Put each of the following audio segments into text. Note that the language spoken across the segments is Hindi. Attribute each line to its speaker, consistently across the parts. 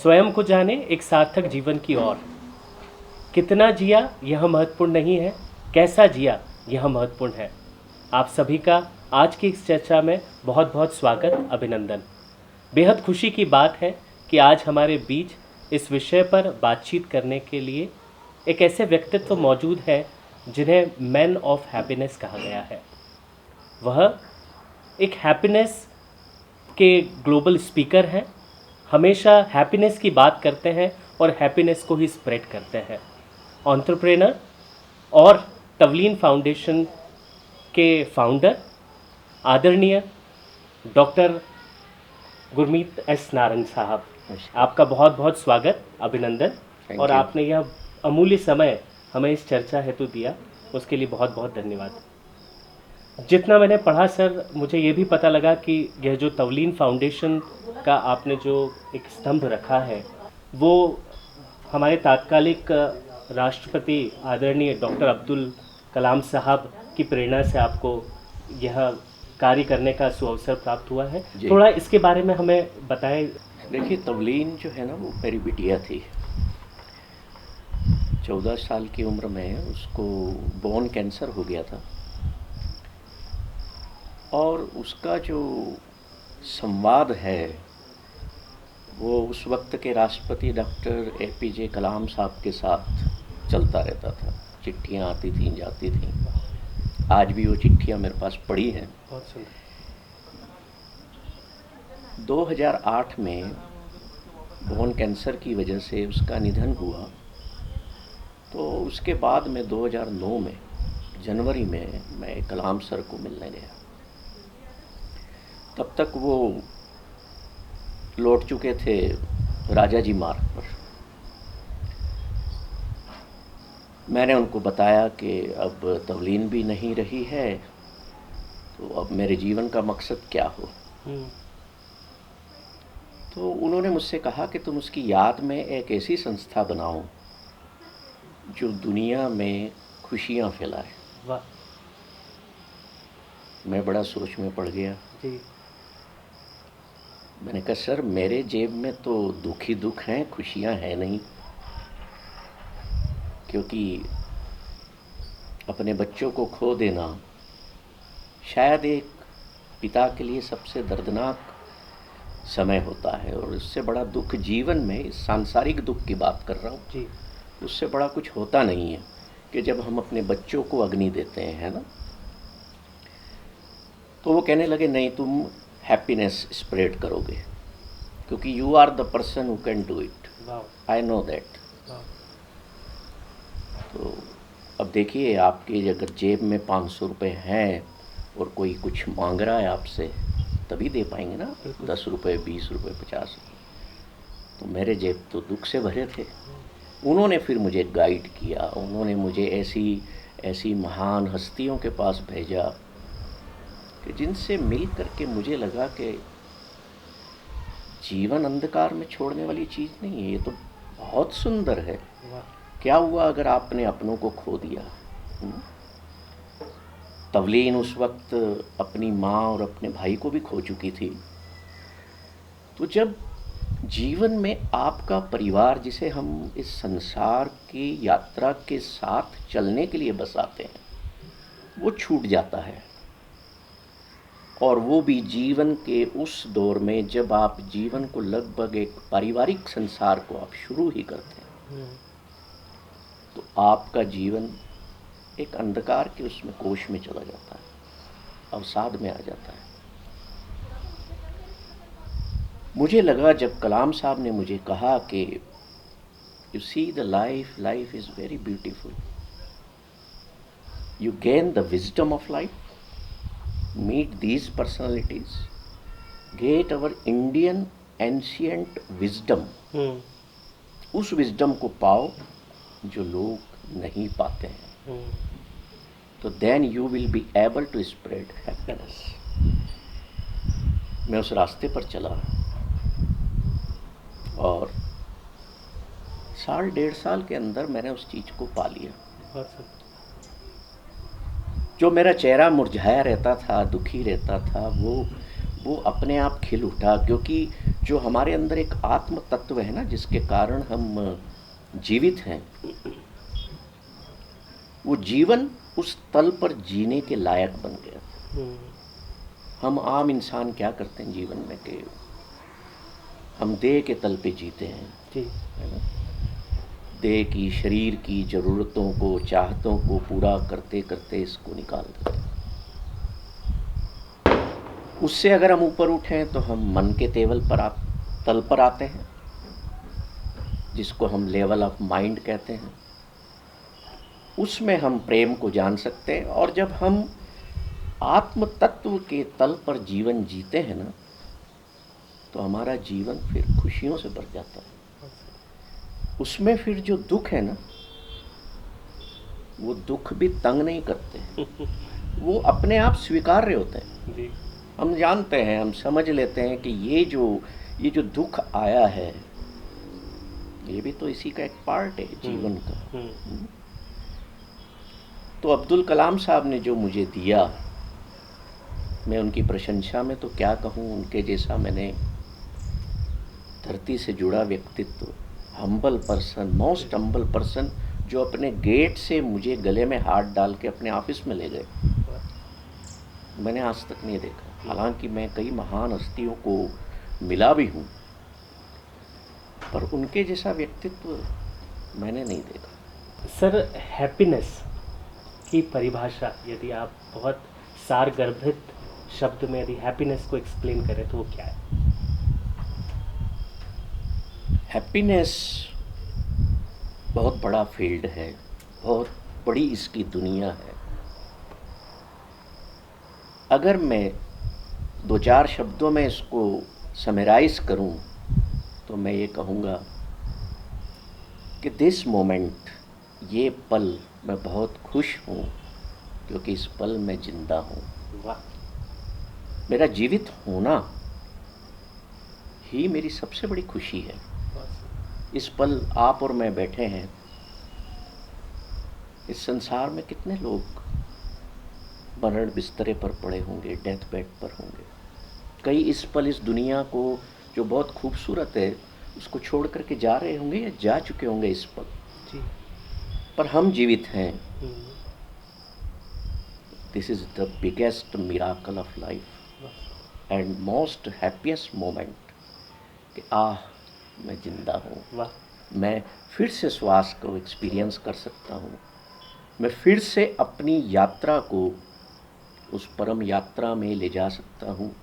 Speaker 1: स्वयं को जाने एक सार्थक जीवन की ओर। कितना जिया यह महत्वपूर्ण नहीं है, कैसा जिया यह महत्वपूर्ण है। आप सभी का आज की इस चर्चा में बहुत बहुत स्वागत, अभिनंदन। बेहद खुशी की बात है कि आज हमारे बीच इस विषय पर बातचीत करने के लिए एक ऐसे व्यक्तित्व मौजूद है जिन्हें मैन ऑफ हैप्पीनेस कहा गया है। वह एक हैप्पीनेस के ग्लोबल स्पीकर हैं, हमेशा हैप्पीनेस की बात करते हैं और हैप्पीनेस को ही स्प्रेड करते हैं। एंटरप्रेनर और तवलीन फाउंडेशन के फाउंडर आदरणीय डॉक्टर गुरमीत एस नारंग साहब, आपका बहुत बहुत स्वागत, अभिनंदन। और आपने यह अमूल्य समय हमें इस चर्चा हेतु दिया, उसके लिए बहुत बहुत धन्यवाद। जितना मैंने पढ़ा सर, मुझे ये भी पता लगा कि यह जो तवलीन फाउंडेशन का आपने जो एक स्तंभ रखा है, वो हमारे तात्कालिक राष्ट्रपति आदरणीय डॉक्टर अब्दुल कलाम साहब की प्रेरणा से आपको यह कार्य करने का सुअवसर प्राप्त हुआ है। थोड़ा इसके बारे में हमें बताएं।
Speaker 2: देखिए, तवलीन जो है ना, वो मेरी बिटिया थी। 14 साल की उम्र में उसको बोन कैंसर हो गया था और उसका जो संवाद है वो उस वक्त के राष्ट्रपति डॉक्टर APJ कलाम साहब के साथ चलता रहता था। चिट्ठियाँ आती थीं, जाती थीं। आज भी वो चिट्ठियाँ मेरे पास पड़ी हैं। 2008 में बोन कैंसर की वजह से उसका निधन हुआ, तो उसके बाद में 2009 में जनवरी में मैं कलाम सर को मिलने गया। तब तक वो लौट चुके थे राजा जी मार्ग पर। मैंने उनको बताया कि अब तवलीन भी नहीं रही है, तो अब मेरे जीवन का मकसद क्या हो। तो उन्होंने मुझसे कहा कि तुम उसकी याद में एक ऐसी संस्था बनाओ जो दुनिया में खुशियाँ फैलाए।
Speaker 1: वाह।
Speaker 2: मैं बड़ा सोच में पड़ गया जी। मैंने कहा, सर मेरे जेब में तो दुख ही दुख हैं, खुशियाँ हैं नहीं। क्योंकि अपने बच्चों को खो देना शायद एक पिता के लिए सबसे दर्दनाक समय होता है, और उससे बड़ा दुख जीवन में, इस सांसारिक दुख की बात कर रहा हूँ जी, उससे बड़ा कुछ होता नहीं है कि जब हम अपने बच्चों को अग्नि देते हैं, है ना। तो वो कहने लगे, नहीं तुम हैप्पीनेस स्प्रेड करोगे, क्योंकि you are the person who can do it, I know that. तो अब देखिए, आपकी अगर जेब में 500 रुपये हैं और कोई कुछ मांग रहा है आपसे, तभी दे पाएंगे ना। 10 रुपये, 20 रुपये, 50 रुपये। तो मेरे जेब तो दुख से भरे थे। उन्होंने फिर मुझे गाइड किया, उन्होंने मुझे ऐसी महान हस्तियों के पास भेजा कि जिनसे मिल करके मुझे लगा कि जीवन अंधकार में छोड़ने वाली चीज़ नहीं है, ये तो बहुत सुंदर है। क्या हुआ अगर आपने अपनों को खो दिया। तवलीन उस वक्त अपनी माँ और अपने भाई को भी खो चुकी थी। तो जब जीवन में आपका परिवार, जिसे हम इस संसार की यात्रा के साथ चलने के लिए बसाते हैं, वो छूट जाता है, और वो भी जीवन के उस दौर में जब आप जीवन को लगभग एक पारिवारिक संसार को आप शुरू ही करते हैं, तो आपका जीवन एक अंधकार के उसमें कोश में चला जाता है, अवसाद में आ जाता है। मुझे लगा जब कलाम साहब ने मुझे कहा कि you see the life is very beautiful, you gain the wisdom of life, meet these personalities, get our Indian ancient wisdom, उस विजडम को पाओ जो लोग नहीं पाते हैं, तो then you will be able to spread happiness. मैं उस रास्ते पर चला और 1.5 साल के अंदर मैंने उस चीज़ को पा लिया। जो मेरा चेहरा मुरझाया रहता था, दुखी रहता था, वो वो अपने आप खिल उठा, क्योंकि जो हमारे अंदर एक आत्म तत्व है ना, जिसके कारण हम जीवित हैं, वो जीवन उस तल पर जीने के लायक बन गया था। हम आम इंसान क्या करते हैं जीवन में कि हम देह के तल पे जीते हैं
Speaker 1: जी।
Speaker 2: है ना। देह की, शरीर की ज़रूरतों को, चाहतों को पूरा करते करते इसको निकाल देते हैं। उससे अगर हम ऊपर उठें तो हम मन के तल पर आते हैं, जिसको हम लेवल ऑफ माइंड कहते हैं। उसमें हम प्रेम को जान सकते हैं, और जब हम आत्म तत्व के तल पर जीवन जीते हैं ना, तो हमारा जीवन फिर खुशियों से भर जाता है। उसमें फिर जो दुख है ना, वो दुख भी तंग नहीं करते, वो अपने आप स्वीकार्य होते हैं। हम जानते हैं, हम समझ लेते हैं कि ये जो दुख आया है, ये भी तो इसी का एक पार्ट है जीवन का। तो अब्दुल कलाम साहब ने जो मुझे दिया, मैं उनकी प्रशंसा में तो क्या कहूँ, उनके जैसा मैंने धरती से जुड़ा व्यक्तित्व, humble person, most humble person, जो अपने गेट से मुझे गले में हाथ डाल के अपने ऑफिस में ले गए, मैंने आज तक नहीं देखा। हालांकि मैं कई महान हस्तियों को मिला भी हूँ, पर उनके जैसा व्यक्तित्व मैंने नहीं देखा।
Speaker 1: सर, हैप्पीनेस की परिभाषा यदि आप बहुत सारगर्भित शब्द में यदि हैप्पीनेस को एक्सप्लेन करें तो वो क्या है?
Speaker 2: हैप्पीनेस बहुत बड़ा फील्ड है, बहुत बड़ी इसकी दुनिया है। अगर मैं 2-4 शब्दों में इसको समराइज करूं, तो मैं ये कहूँगा कि दिस मोमेंट, ये पल, मैं बहुत खुश हूँ क्योंकि इस पल में जिंदा हूँ।
Speaker 1: वाह।
Speaker 2: मेरा जीवित होना ही मेरी सबसे बड़ी खुशी है। इस पल आप और मैं बैठे हैं, इस संसार में कितने लोग मरण बिस्तरे पर पड़े होंगे, डेथ बेड पर होंगे। कई इस पल, इस दुनिया को जो बहुत खूबसूरत है, उसको छोड़ करके जा रहे होंगे या जा चुके होंगे इस पल
Speaker 1: जी।
Speaker 2: पर हम जीवित हैं। This is the biggest miracle of life and most happiest moment कि मैं जिंदा हूँ।
Speaker 1: वाह।
Speaker 2: मैं फिर से श्वास को एक्सपीरियंस कर सकता हूँ। मैं फिर से अपनी यात्रा को उस परम यात्रा में ले जा सकता हूँ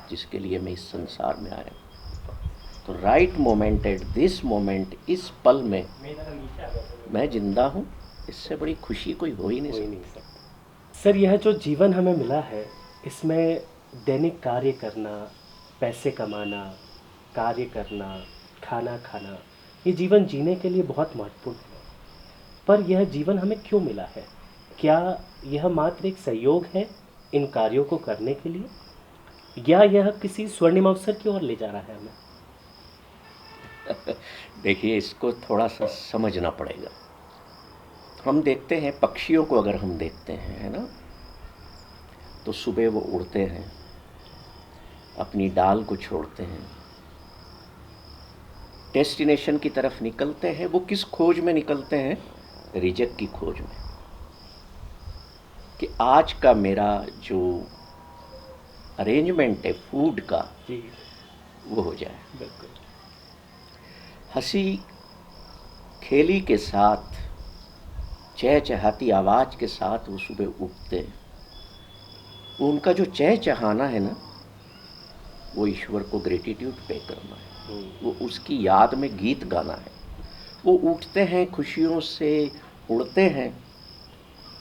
Speaker 2: जिसके लिए मैं इस संसार में आया। तो right moment, at this moment, इस पल में मैं जिंदा हूँ, इससे बड़ी खुशी कोई हो ही नहीं सकती।
Speaker 1: सर, यह जो जीवन हमें मिला है, इसमें दैनिक कार्य करना, पैसे कमाना, कार्य करना, खाना खाना, ये जीवन जीने के लिए बहुत महत्वपूर्ण है। पर यह जीवन हमें क्यों मिला है? क्या यह मात्र एक सहयोग है इन कार्यों को करने के लिए, या यह किसी स्वर्णिम अवसर की ओर ले जा रहा है हमें?
Speaker 2: देखिए, इसको थोड़ा सा समझना पड़ेगा। हम देखते हैं पक्षियों को, अगर हम देखते हैं, है ना, तो सुबह वो उड़ते हैं, अपनी डाल को छोड़ते हैं, डेस्टिनेशन की तरफ निकलते हैं। वो किस खोज में निकलते हैं? रिजक की खोज में, कि आज का मेरा जो अरेंजमेंट है फूड का, वो हो जाए।
Speaker 1: बिल्कुल।
Speaker 2: हंसी खेली के साथ, चहचहाती आवाज़ के साथ वो सुबह उठते हैं। उनका जो चहचहाना है ना, वो ईश्वर को ग्रेटिट्यूड पे करना है, वो उसकी याद में गीत गाना है। वो उठते हैं, खुशियों से उड़ते हैं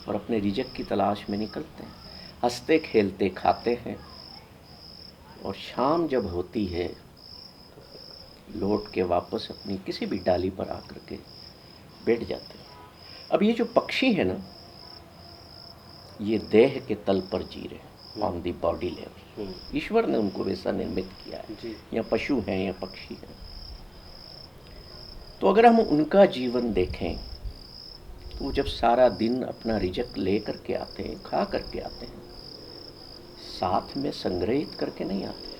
Speaker 2: और अपने रिजक की तलाश में निकलते हैं, हंसते खेलते खाते हैं, और शाम जब होती है लौट के वापस अपनी किसी भी डाली पर आकर के बैठ जाते हैं। अब ये जो पक्षी है ना, ये देह के तल पर जी रहे हैं, ऑन दी बॉडी लेवल। ईश्वर ने उनको वैसा निर्मित किया है, या पशु हैं या पक्षी हैं। तो अगर हम उनका जीवन देखें, तो जब सारा दिन अपना रिजक ले करके आते हैं, खा करके आते हैं, साथ में संग्रहित करके नहीं आते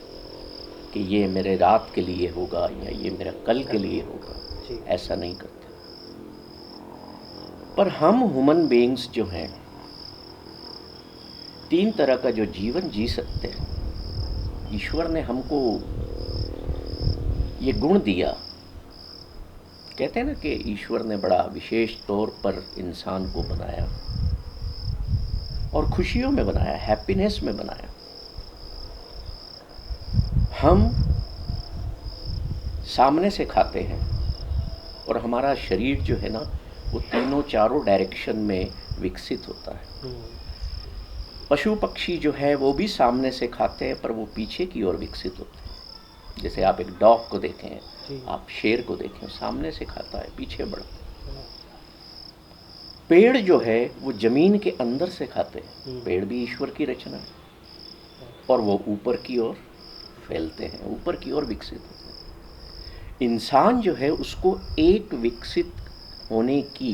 Speaker 2: कि ये मेरे रात के लिए होगा या ये मेरा कल के लिए होगा, ऐसा नहीं करते। पर हम ह्यूमन बीइंग्स जो हैं, 3 तरह का जो जीवन जी सकते हैं। ईश्वर ने हमको ये गुण दिया। कहते हैं ना कि ईश्वर ने बड़ा विशेष तौर पर इंसान को बनाया और खुशियों में बनाया, हैप्पीनेस में बनाया। हम सामने से खाते हैं और हमारा शरीर जो है ना, वो तीनों चारों डायरेक्शन में विकसित होता है। पशु पक्षी जो है वो भी सामने से खाते हैं, पर वो पीछे की ओर विकसित होते हैं। जैसे आप एक डॉग को देखें, आप शेर को देखें, सामने से खाता है, पीछे बढ़ता है। पेड़ जो है वो जमीन के अंदर से खाते हैं। पेड़ भी ईश्वर की रचना है और वो ऊपर की ओर फैलते हैं, ऊपर की ओर विकसित होते हैं। इंसान जो है उसको एक विकसित होने की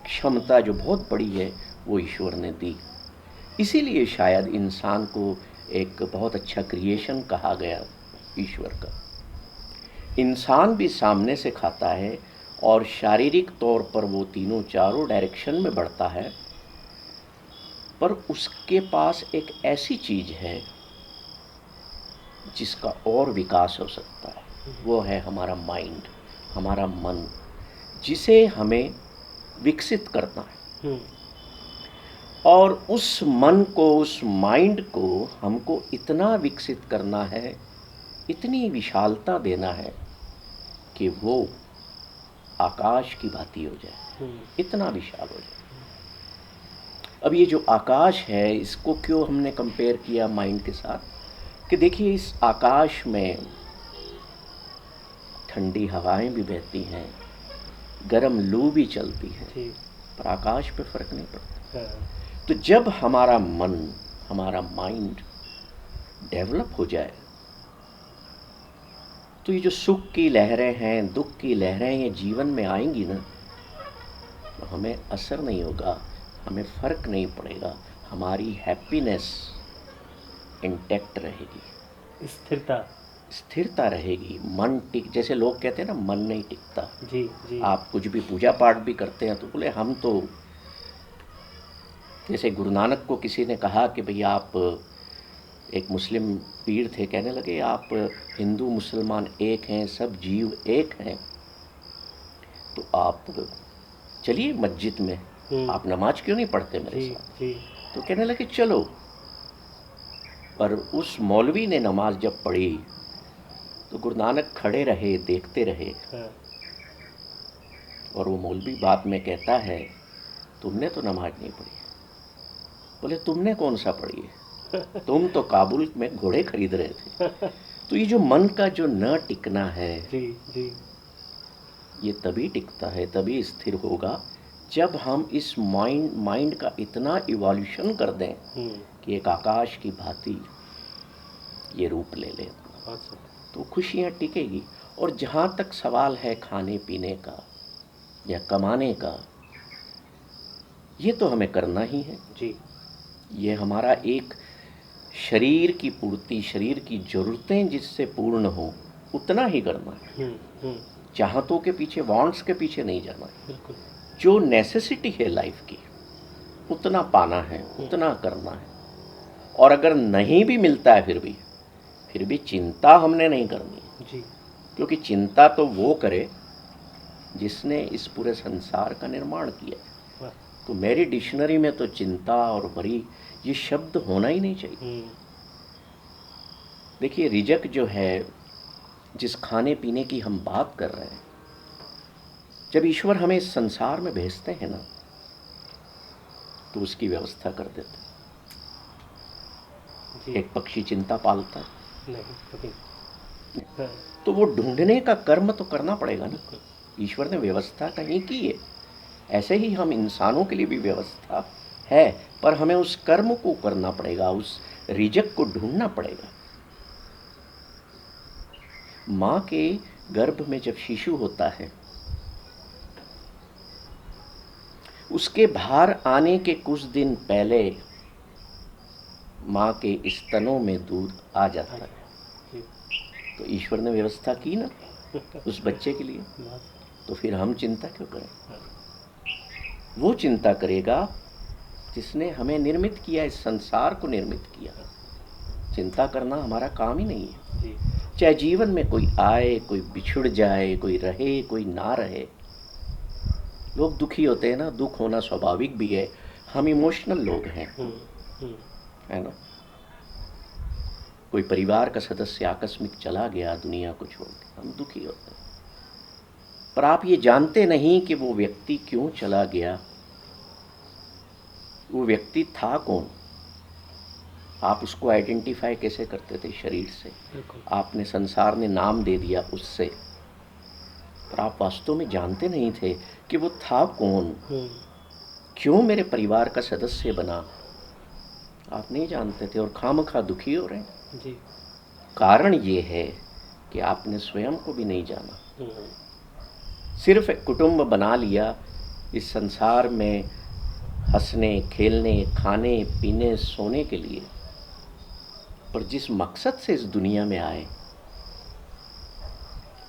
Speaker 2: क्षमता जो बहुत बड़ी है वो ईश्वर ने दी। इसीलिए शायद इंसान को एक बहुत अच्छा क्रिएशन कहा गया ईश्वर का। इंसान भी सामने से खाता है और शारीरिक तौर पर वो तीनों चारों डायरेक्शन में बढ़ता है, पर उसके पास एक ऐसी चीज है जिसका और विकास हो सकता है। वो है हमारा माइंड, हमारा मन, जिसे हमें विकसित करना है। और उस मन को, उस माइंड को हमको इतना विकसित करना है, इतनी विशालता देना है कि वो आकाश की भांति हो जाए, इतना विशाल हो जाए। अब ये जो आकाश है, इसको क्यों हमने कंपेयर किया माइंड के साथ, कि देखिए इस आकाश में ठंडी हवाएं भी बहती हैं, गर्म लू भी चलती है, पर आकाश पे फर्क नहीं पड़ता। तो जब हमारा मन, हमारा माइंड डेवलप हो जाए, तो ये जो सुख की लहरें हैं, दुख की लहरें ये जीवन में आएंगी ना, तो हमें असर नहीं होगा, हमें फर्क नहीं पड़ेगा, हमारी हैप्पीनेस इंटैक्ट रहेगी, स्थिरता रहेगी। मन टिक, जैसे लोग कहते हैं ना मन नहीं टिकता। जी। आप कुछ भी पूजा पाठ भी करते हैं तो बोले हम तो, जैसे गुरु नानक को किसी ने कहा कि भैया आप, एक मुस्लिम पीर थे, कहने लगे आप हिंदू मुसलमान एक हैं, सब जीव एक हैं, तो आप चलिए मस्जिद में, आप नमाज क्यों नहीं पढ़ते मेरे साथ? तो कहने लगे चलो। पर उस मौलवी ने नमाज जब पढ़ी तो गुरु नानक खड़े रहे, देखते रहे। और वो मौलवी बाद में कहता है तुमने तो नमाज नहीं पढ़ी। बोले तुमने कौन सा पढ़ी है, तुम तो काबुल में घोड़े खरीद रहे थे। तो ये जो मन का जो न टिकना है, ये तभी टिकता है, तभी स्थिर होगा जब हम इस माइंड का इतना इवोल्यूशन कर दें कि एक आकाश की भांति ये रूप ले ले, तो खुशियाँ टिकेगी। और जहाँ तक सवाल है खाने पीने का या कमाने का, ये तो हमें करना ही है जी। ये हमारा एक शरीर की पूर्ति, शरीर की ज़रूरतें जिससे पूर्ण हो, उतना ही करना है। चाहतों के पीछे, वांट्स के पीछे नहीं जाना है। जो नेसेसिटी है लाइफ की, उतना पाना है, उतना करना है। और अगर नहीं भी मिलता है फिर भी चिंता हमने नहीं करनी जी। क्योंकि चिंता तो वो करे जिसने इस पूरे संसार का निर्माण किया। तो मेरी डिक्शनरी में तो चिंता और वरी ये शब्द होना ही नहीं चाहिए। देखिए रिजक जो है, जिस खाने पीने की हम बात कर रहे हैं, जब ईश्वर हमें इस संसार में भेजते हैं ना, तो उसकी व्यवस्था कर देते हैं। एक पक्षी चिंता पालता है नहीं, तो वो ढूंढने का कर्म तो करना पड़ेगा ना। ईश्वर ने व्यवस्था कहीं की है, ऐसे ही हम इंसानों के लिए भी व्यवस्था है, पर हमें उस कर्म को करना पड़ेगा, उस रिजक को ढूंढना पड़ेगा। माँ के गर्भ में जब शिशु होता है, उसके बाहर आने के कुछ दिन पहले माँ के स्तनों में दूध आ जाता है।
Speaker 1: जी।
Speaker 2: तो ईश्वर ने व्यवस्था की ना उस बच्चे के लिए,
Speaker 1: बहुत
Speaker 2: तो फिर हम चिंता क्यों करें?
Speaker 1: हाँ,
Speaker 2: वो चिंता करेगा जिसने हमें निर्मित किया, इस संसार को निर्मित किया। चिंता करना हमारा काम ही नहीं है।
Speaker 1: जी।
Speaker 2: चाहे जीवन में कोई आए, कोई बिछुड़ जाए, कोई रहे, कोई ना रहे। लोग दुखी होते हैं ना, दुख होना स्वाभाविक भी है, हम इमोशनल लोग हैं,
Speaker 1: हम्म,
Speaker 2: है ना। कोई परिवार का सदस्य आकस्मिक चला गया दुनिया को छोड़ के, हम दुखी होते हैं। पर आप ये जानते नहीं कि वो व्यक्ति क्यों चला गया, वो व्यक्ति था कौन। आप उसको आइडेंटिफाई कैसे करते थे? शरीर से।
Speaker 1: बिल्कुल।
Speaker 2: आपने, संसार ने नाम दे दिया उससे, पर आप वास्तव में जानते नहीं थे कि वो था कौन, क्यों मेरे परिवार का सदस्य बना। आप नहीं जानते थे और खामखा दुखी हो रहे हैं।
Speaker 1: जी।
Speaker 2: कारण ये है कि आपने स्वयं को भी नहीं जाना। सिर्फ एक कुटुंब बना लिया इस संसार में, हंसने, खेलने, खाने, पीने, सोने के लिए, पर जिस मकसद से इस दुनिया में आए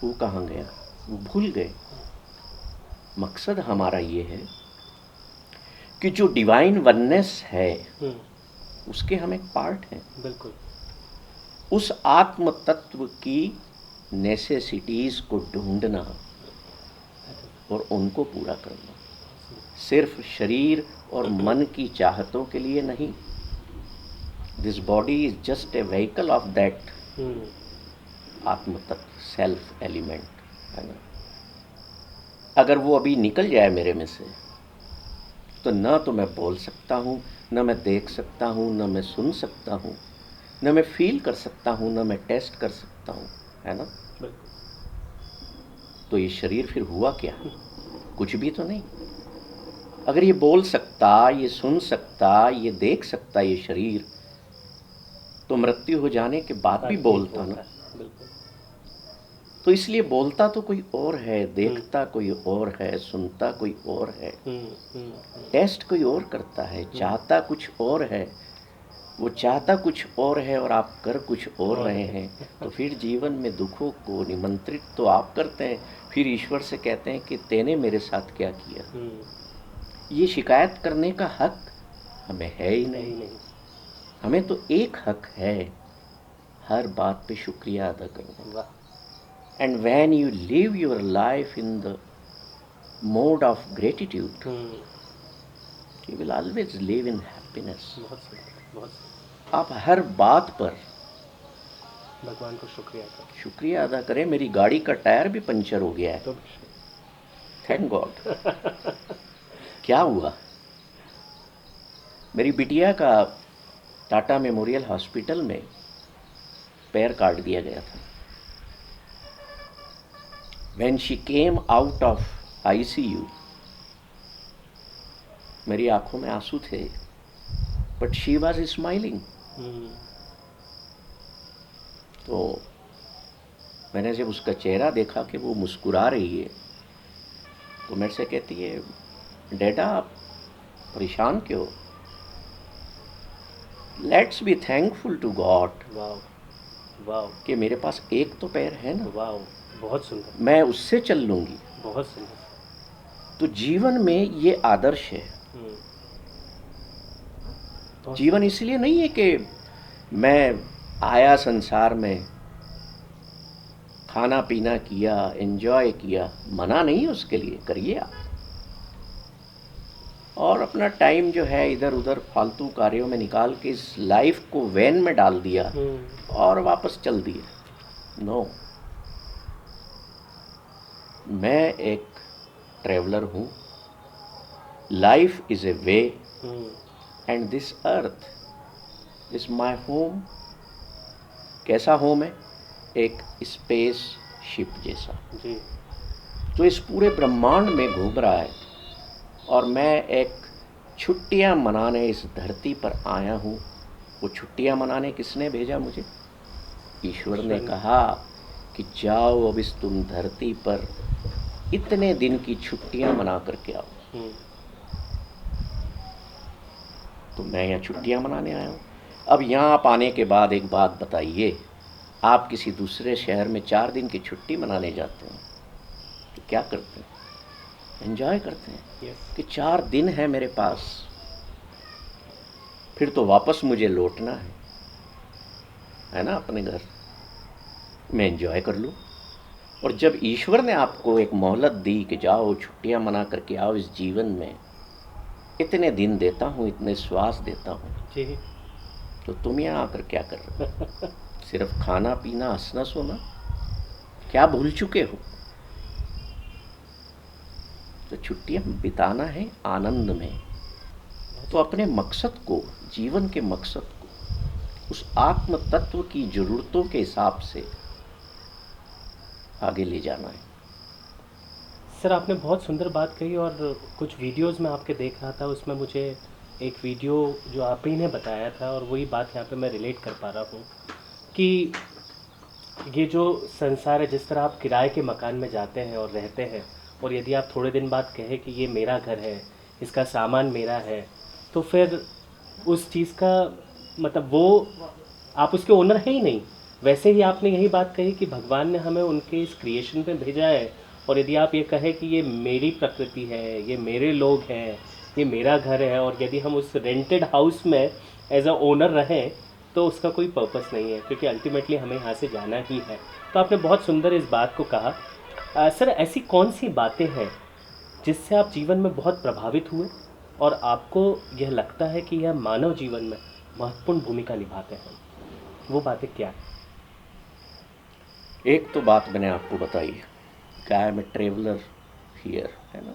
Speaker 2: वो कहाँ गया? वो भूल गए। मकसद हमारा ये है कि जो डिवाइन वननेस है उसके हम एक पार्ट हैं।
Speaker 1: बिल्कुल।
Speaker 2: उस आत्म तत्व की नेसेसिटीज को ढूंढना और उनको पूरा करना, सिर्फ शरीर और मन की चाहतों के लिए नहीं। This body is just a vehicle of that आत्म तत्व, सेल्फ एलिमेंट, है ना। अगर वो अभी निकल जाए मेरे में से, तो ना तो मैं बोल सकता हूँ, न मैं देख सकता हूँ, न मैं सुन सकता हूँ, न मैं फील कर सकता हूँ, न मैं टेस्ट कर सकता हूँ, है ना। तो ये शरीर फिर हुआ क्या? कुछ भी तो नहीं। अगर ये बोल सकता, ये सुन सकता, ये देख सकता ये शरीर, तो मृत्यु हो जाने के बाद भी बोलता ना। तो इसलिए बोलता तो कोई और है, देखता कोई और है, सुनता कोई और है, टेस्ट कोई और करता है, चाहता कुछ और है, वो चाहता कुछ और है और आप कर कुछ और रहे हैं। तो फिर जीवन में दुखों को निमंत्रित तो आप करते हैं, फिर ईश्वर से कहते हैं कि तेने मेरे साथ क्या किया। ये शिकायत करने का हक हमें है ही नहीं। हमें तो एक हक है, हर बात पे शुक्रिया अदा करने का। And when you live your life in the mode of gratitude, you will always live in happiness. आप हर बात पर
Speaker 1: भगवान को
Speaker 2: शुक्रिया अदा करें। मेरी गाड़ी का टायर भी पंचर हो गया है, थैंक गॉड। क्या हुआ? मेरी बिटिया का टाटा मेमोरियल हॉस्पिटल में पैर काट दिया गया था। When she came out of ICU, मेरी आंखों में आंसू थे, but she was smiling. तो मैंने जब उसका चेहरा देखा कि वो मुस्कुरा रही है, तो मेरे से कहती है, डैडा आप परेशान क्यों? Let's be thankful to God कि मेरे पास एक तो पैर है ना।
Speaker 1: बहुत सुंदर।
Speaker 2: मैं उससे चल लूंगी।
Speaker 1: बहुत सुंदर।
Speaker 2: तो जीवन में ये आदर्श है। जीवन इसलिए नहीं है कि मैं आया संसार में, खाना पीना किया, एंजॉय किया, मना नहीं है उसके लिए, करिए आप। और अपना टाइम जो है इधर उधर फालतू कार्यों में निकाल के इस लाइफ को वैन में डाल दिया और वापस चल दिया। नो, मैं एक ट्रैवलर हूँ। Life is a way and this earth is my home. कैसा होम है? एक स्पेस शिप जैसा
Speaker 1: जी।
Speaker 2: जो इस पूरे ब्रह्मांड में घूम रहा है, और मैं एक छुट्टियां मनाने इस धरती पर आया हूँ। वो छुट्टियां मनाने किसने भेजा मुझे? ईश्वर ने कहा कि जाओ अब इस तुम धरती पर इतने दिन की छुट्टियां मना करके आओ। तो मैं यहाँ छुट्टियां मनाने आया हूँ। अब यहाँ आप आने के बाद एक बात बताइए, आप किसी दूसरे शहर में 4 दिन की छुट्टी मनाने जाते हैं तो क्या करते हैं? एंजॉय करते हैं
Speaker 1: यस।
Speaker 2: कि 4 दिन है मेरे पास, फिर तो वापस मुझे लौटना है ना, अपने घर। मैं एंजॉय कर लूँ। और जब ईश्वर ने आपको एक मोहलत दी कि जाओ छुट्टियां मना करके आओ इस जीवन में, इतने दिन देता हूँ, इतने श्वास देता हूँ,
Speaker 1: जी।
Speaker 2: तो तुम यहाँ आकर क्या कर रहे हो? सिर्फ खाना पीना हंसना सोना? क्या भूल चुके हो? तो छुट्टियां बिताना है आनंद में। तो अपने मकसद को, जीवन के मकसद को, उस आत्म तत्व की जरूरतों के हिसाब से आगे ले जाना है।
Speaker 1: सर आपने बहुत सुंदर बात कही, और कुछ वीडियोस में आपके देख रहा था, उसमें मुझे एक वीडियो जो आप ही ने बताया था, और वही बात यहाँ पे मैं रिलेट कर पा रहा हूँ कि ये जो संसार है, जिस तरह आप किराए के मकान में जाते हैं और रहते हैं, और यदि आप थोड़े दिन बाद कहें कि ये मेरा घर है, इसका सामान मेरा है, तो फिर उस चीज़ का मतलब वो आप उसके ओनर हैं ही नहीं। वैसे ही आपने यही बात कही कि भगवान ने हमें उनके इस क्रिएशन में भेजा है, और यदि आप ये कहें कि ये मेरी प्रकृति है, ये मेरे लोग हैं, ये मेरा घर है, और यदि हम उस रेंटेड हाउस में एज अ ओनर रहें, तो उसका कोई पर्पस नहीं है, क्योंकि अल्टीमेटली हमें यहाँ से जाना ही है। तो आपने बहुत सुंदर इस बात को कहा। सर ऐसी कौन सी बातें हैं जिससे आप जीवन में बहुत प्रभावित हुए, और आपको यह लगता है कि यह मानव जीवन में महत्वपूर्ण भूमिका निभाते हैं? वो बातें क्या है?
Speaker 2: एक तो बात मैंने आपको बताई, I am a traveller here, है ना।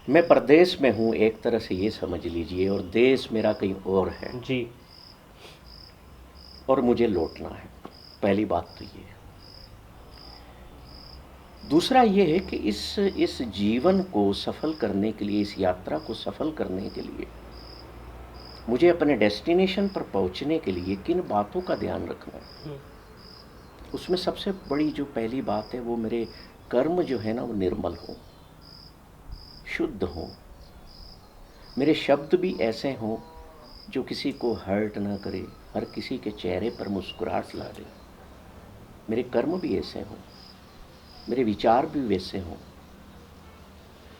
Speaker 2: मैं परदेश में हूँ, एक तरह से ये समझ लीजिए, और देश मेरा कहीं और है,
Speaker 1: जी।
Speaker 2: और मुझे लौटना है। पहली बात तो ये है। दूसरा ये है कि इस जीवन को सफल करने के लिए, इस यात्रा को सफल करने के लिए, मुझे अपने डेस्टिनेशन पर पहुंचने के लिए किन बातों का ध्यान रखना है। उसमें सबसे बड़ी जो पहली बात है, वो मेरे कर्म जो है ना, वो निर्मल हो, शुद्ध हो। मेरे शब्द भी ऐसे हों जो किसी को हर्ट ना करे, हर किसी के चेहरे पर मुस्कुराहट ला दे। मेरे कर्म भी ऐसे हों, मेरे विचार भी वैसे हों,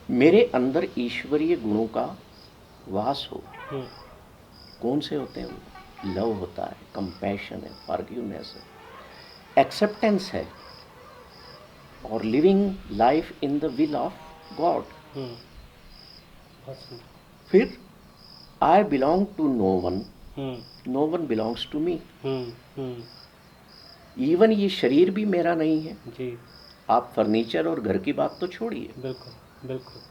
Speaker 2: मेरे अंदर ईश्वरीय गुणों का वास हो। कौन से होते हैं वो? लव होता है, कंपैशन है, फॉरगिवनेस है, एक्सेप्टेंस है, और living life in the will of God. फिर I belong to no one, no one belongs to me. Even ये शरीर भी मेरा नहीं है
Speaker 1: जी।
Speaker 2: आप फर्नीचर और घर की बात तो छोड़िए,
Speaker 1: बिल्कुल बिल्कुल।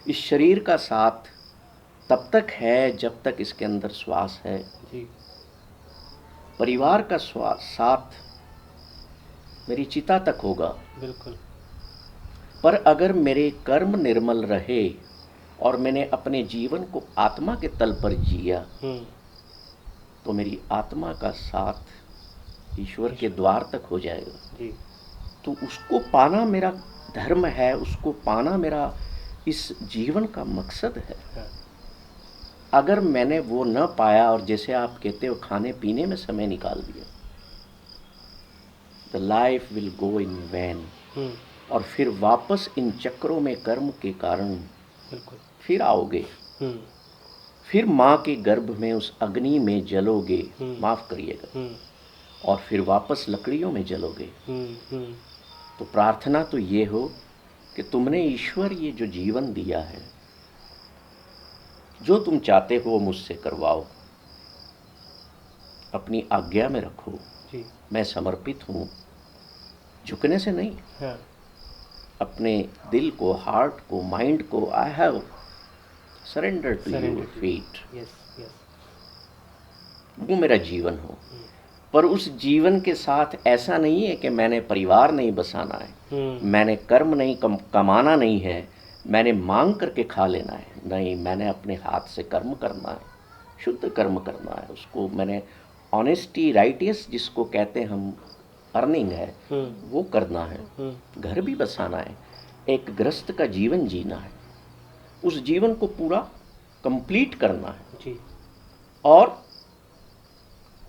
Speaker 2: इस शरीर का साथ तब तक है जब तक इसके अंदर श्वास है।
Speaker 1: जी।
Speaker 2: परिवार का साथ मेरी चिता तक होगा।
Speaker 1: बिल्कुल।
Speaker 2: पर अगर मेरे कर्म निर्मल रहे और मैंने अपने जीवन को आत्मा के तल पर जिया, तो मेरी आत्मा का साथ ईश्वर के द्वार तक हो जाएगा।
Speaker 1: जी।
Speaker 2: तो उसको पाना मेरा धर्म है, उसको पाना मेरा इस जीवन का मकसद है।
Speaker 1: हाँ।
Speaker 2: अगर मैंने वो न पाया, और जैसे आप कहते हो खाने पीने में समय निकाल दिया, the life will go in vain. और फिर वापस इन चक्रों में कर्म के कारण फिर आओगे, फिर माँ के गर्भ में उस अग्नि में जलोगे, माफ करिएगा, और फिर वापस लकड़ियों में जलोगे। तो प्रार्थना तो ये हो कि तुमने ईश्वर ये जो जीवन दिया है, जो तुम चाहते हो मुझसे करवाओ, अपनी आज्ञा में रखो
Speaker 1: जी। मैं
Speaker 2: समर्पित हूँ, झुकने से नहीं।
Speaker 1: हाँ।
Speaker 2: अपने दिल को, हार्ट को, माइंड को, I have surrender to your feet. वो मेरा जीवन हो। पर उस जीवन के साथ ऐसा नहीं है कि मैंने परिवार नहीं बसाना है, मैंने कर्म नहीं कमाना नहीं है, मैंने मांग करके खा लेना है। नहीं, मैंने अपने हाथ से कर्म करना है, शुद्ध कर्म करना है। उसको मैंने ऑनेस्टी, राइटियस जिसको कहते हैं हम, अर्निंग है, वो करना है। घर भी बसाना है, एक गृहस्थ का जीवन जीना है, उस जीवन को पूरा कंप्लीट करना है।
Speaker 1: जी।
Speaker 2: और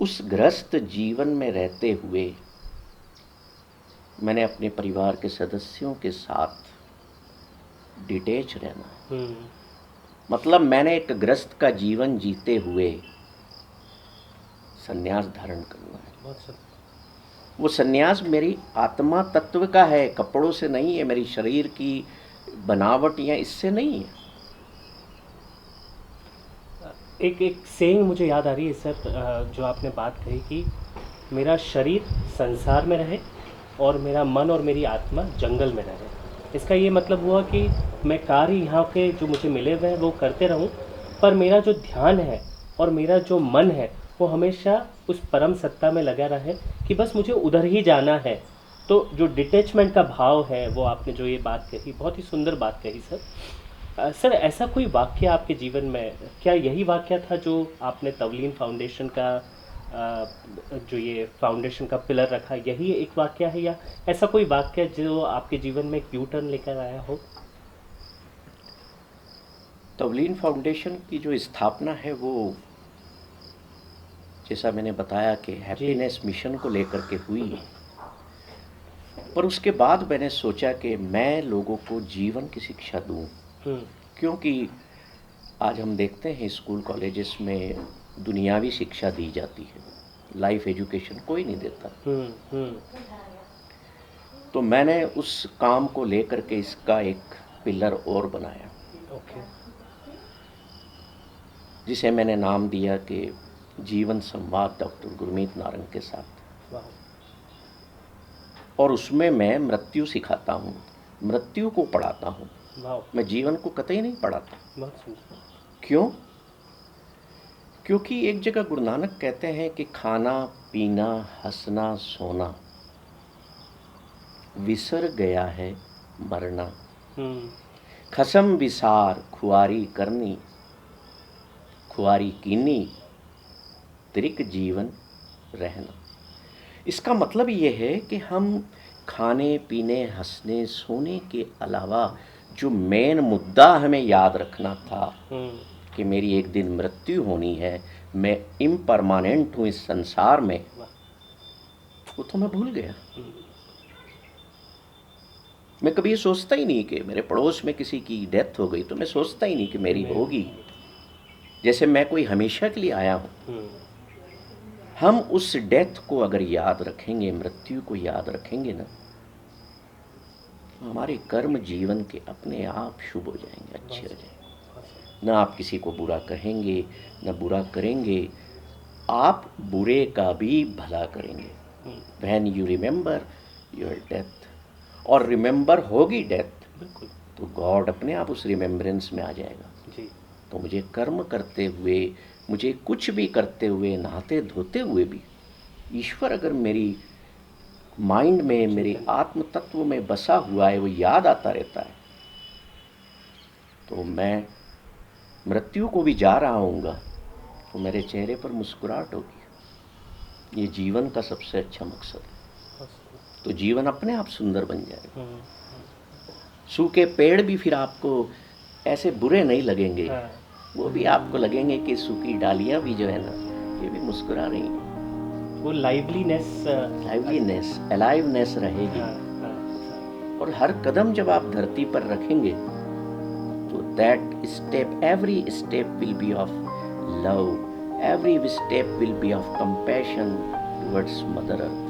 Speaker 2: उस ग्रस्त जीवन में रहते हुए मैंने अपने परिवार के सदस्यों के साथ डिटैच रहना है। मतलब मैंने एक ग्रस्त का जीवन जीते हुए संन्यास धारण करना है। वो संन्यास मेरी आत्मा तत्व का है, कपड़ों से नहीं है, मेरी शरीर की बनावट या इससे नहीं है।
Speaker 1: एक सेइंग मुझे याद आ रही है सर, जो आपने बात कही कि मेरा शरीर संसार में रहे और मेरा मन और मेरी आत्मा जंगल में रहे। इसका ये मतलब हुआ कि मैं कार्य यहाँ के जो मुझे मिले हुए हैं वो करते रहूँ, पर मेरा जो ध्यान है और मेरा जो मन है वो हमेशा उस परम सत्ता में लगा रहे कि बस मुझे उधर ही जाना है। तो जो डिटैचमेंट का भाव है, वो आपने जो ये बात कही, बहुत ही सुंदर बात कही सर। सर, ऐसा कोई वाक्य आपके जीवन में, क्या यही वाक्य था जो आपने तवलीन फाउंडेशन का जो ये फाउंडेशन का पिलर रखा, यही एक वाक्य है, या ऐसा कोई वाक्य जो आपके जीवन में एक यू टर्न लेकर आया हो?
Speaker 2: तवलीन फाउंडेशन की जो स्थापना है वो, जैसा मैंने बताया कि हैप्पीनेस मिशन को लेकर के हुई, पर उसके बाद मैंने सोचा कि मैं लोगों को जीवन की शिक्षा दूं, क्योंकि आज हम देखते हैं स्कूल कॉलेजेस में दुनियावी शिक्षा दी जाती है, लाइफ एजुकेशन कोई नहीं देता। तो मैंने उस काम को लेकर के इसका एक पिलर और बनाया, जिसे मैंने नाम दिया कि जीवन संवाद डॉक्टर गुरमीत नारंग के साथ। और उसमें मैं मृत्यु सिखाता हूँ, मृत्यु को पढ़ाता हूँ, मैं जीवन को कतई नहीं पढ़ाता। क्यों? क्योंकि एक जगह गुरु नानक कहते हैं कि खाना पीना हंसना सोना विसर गया है मरना, खसम विसार खुआरी करनी, खुआरी कीनी त्रिक जीवन रहना। इसका मतलब ये है कि हम खाने पीने हंसने सोने के अलावा जो मेन मुद्दा हमें याद रखना था कि मेरी एक दिन मृत्यु होनी है, मैं इम्परमानेंट हूँ इस संसार में, वो तो मैं भूल गया। मैं कभी ये सोचता ही नहीं कि मेरे पड़ोस में किसी की डेथ हो गई, तो मैं सोचता ही नहीं कि मेरी होगी, जैसे मैं कोई हमेशा के लिए आया हूँ। हम उस डेथ को अगर याद रखेंगे, मृत्यु को याद रखेंगे ना, हमारे कर्म जीवन के अपने आप शुभ हो जाएंगे, अच्छे हो जाएंगे। ना आप किसी को बुरा कहेंगे, ना बुरा करेंगे, आप बुरे का भी भला करेंगे। When you remember your death, और रिमेंबर होगी डेथ, तो गॉड अपने आप उस रिमेम्बरेंस में आ जाएगा जी। तो मुझे कर्म करते हुए, मुझे कुछ भी करते हुए, नहाते धोते हुए भी ईश्वर अगर मेरी माइंड में, मेरे आत्म तत्व में बसा हुआ है, वो याद आता रहता है, तो मैं मृत्यु को भी जा रहा हूँगा तो मेरे चेहरे पर मुस्कुराहट होगी। ये जीवन का सबसे अच्छा मकसद है। तो जीवन अपने आप सुंदर बन जाएगा। सूखे पेड़ भी फिर आपको ऐसे बुरे नहीं लगेंगे, वो भी आपको लगेंगे कि सूखी डालियाँ भी जो है ना, ये भी मुस्कुरा रही हैं।
Speaker 1: वो लाइवलीनेस,
Speaker 2: अलाइवनेस रहेगी। और हर कदम जब आप धरती पर रखेंगे तो that step, every step will be of love, every step will be of compassion towards mother earth.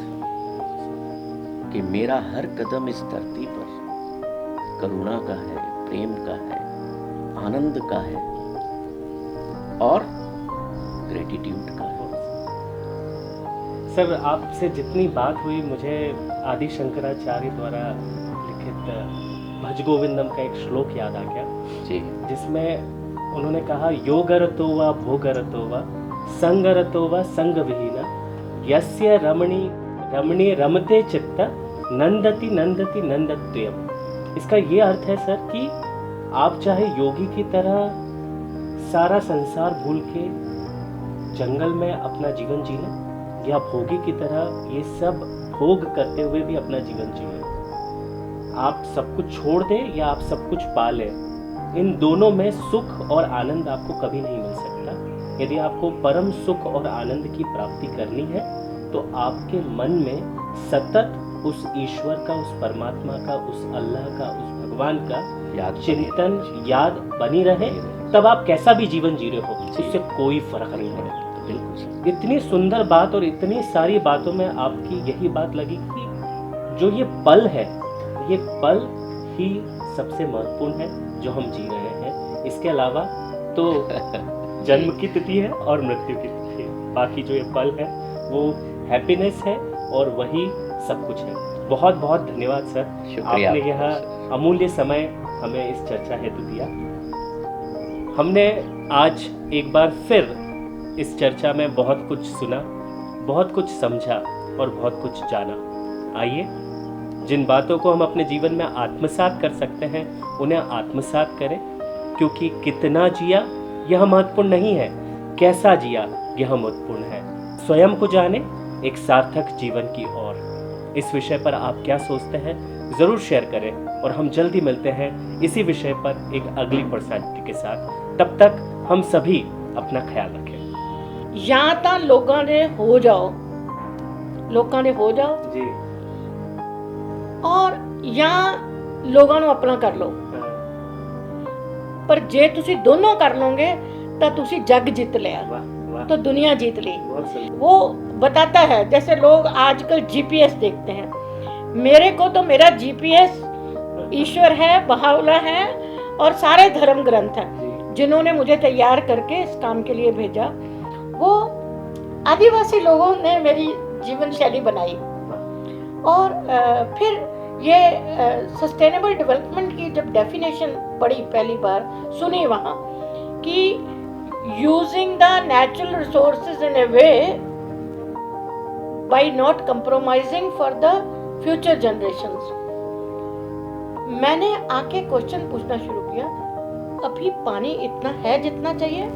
Speaker 2: कि मेरा हर कदम इस धरती पर करुणा का है, प्रेम का है, आनंद का है और ग्रेटिट्यूड का है।
Speaker 1: सर, आपसे जितनी बात हुई, मुझे आदि शंकराचार्य द्वारा लिखित भज गोविंदम का एक श्लोक याद आ गया
Speaker 2: जी,
Speaker 1: जिसमें उन्होंने कहा, योगरतो वा भोगरतो वा संगरतो वा संग विहीना यस्य रमणी रमते चित्त नंदति नंदति नंदत्वयम्। इसका ये अर्थ है सर कि आप चाहे योगी की तरह सारा संसार भूल के जंगल में अपना जीवन जी लें, या भोगी की तरह ये सब भोग करते हुए भी अपना जीवन जी लें। आप सब कुछ छोड़ दें या आप सब कुछ पा लें, इन दोनों में सुख और आनंद आपको कभी नहीं मिल सकता। यदि आपको परम सुख और आनंद की प्राप्ति करनी है तो आपके मन में सतत उस ईश्वर का, उस परमात्मा का, उस अल्लाह का, उस भगवान का
Speaker 2: याद
Speaker 1: चिंतन, याद बनी रहे। तब आप कैसा भी जीवन जी रहे हो उससे कोई फर्क नहीं पड़ेगा।
Speaker 2: बिल्कुल।
Speaker 1: इतनी सुंदर बात और इतनी सारी बातों में आपकी यही बात लगी कि जो ये पल है, ये पल ही सबसे महत्वपूर्ण है जो हम जी रहे हैं। इसके अलावा तो जन्म की तिथि है और मृत्यु की तिथि है, बाकी जो ये पल है वो हैप्पीनेस है और वही सब कुछ है। बहुत बहुत धन्यवाद सर,
Speaker 2: शुक्रिया
Speaker 1: आपने यह
Speaker 2: आपका।
Speaker 1: अमूल्य समय हमें इस चर्चा हेतु दिया। हमने आज एक बार फिर इस चर्चा में बहुत कुछ सुना, बहुत कुछ समझा और बहुत कुछ जाना। आइए जिन बातों को हम अपने जीवन में आत्मसात कर सकते हैं उन्हें आत्मसात करें, क्योंकि कितना जिया यह महत्वपूर्ण नहीं है, कैसा जिया यह महत्वपूर्ण है। स्वयं को जाने, एक सार्थक जीवन की ओर। इस विषय पर आप क्या सोचते हैं ज़रूर शेयर करें और हम जल्दी मिलते हैं इसी विषय पर एक अगली पर्सनैलिटी के साथ। तब तक हम सभी अपना ख्याल रखें।
Speaker 3: ਜਾਂ ਤਾਂ ਲੋਕਾਂ ਦੇ ਹੋ ਜਾਓ, ਲੋਕਾਂ ਦੇ ਹੋ ਜਾਓ,
Speaker 1: जी
Speaker 3: ਔਰ ਜਾਂ ਲੋਕਾਂ ਨੂੰ ਆਪਣਾ ਕਰ ਲਓ। पर जे तुसी दोनों कर लोगे तो तुसी जग जीत लिया,
Speaker 1: वाह वाह,
Speaker 3: तो दुनिया जीत ली।
Speaker 1: बहुत सुंदर।
Speaker 3: वो बताता है, जैसे लोग आजकल जीपीएस देखते हैं, मेरे को तो मेरा जीपीएस ईश्वर है, बहावला है और सारे धर्म ग्रंथ हैं जिन्होंने मुझे तैयार करके इस काम के लिए भेजा। वो आदिवासी लोगों ने मेरी जीवन शैली बनाई। और फिर ये सस्टेनेबल डेवलपमेंट की जब डेफिनेशन पढ़ी, पहली बार सुनी वहाँ कि using the natural resources in A way by not compromising for the future generations. मैंने आके क्वेश्चन पूछना शुरू किया, अभी पानी इतना है जितना चाहिए?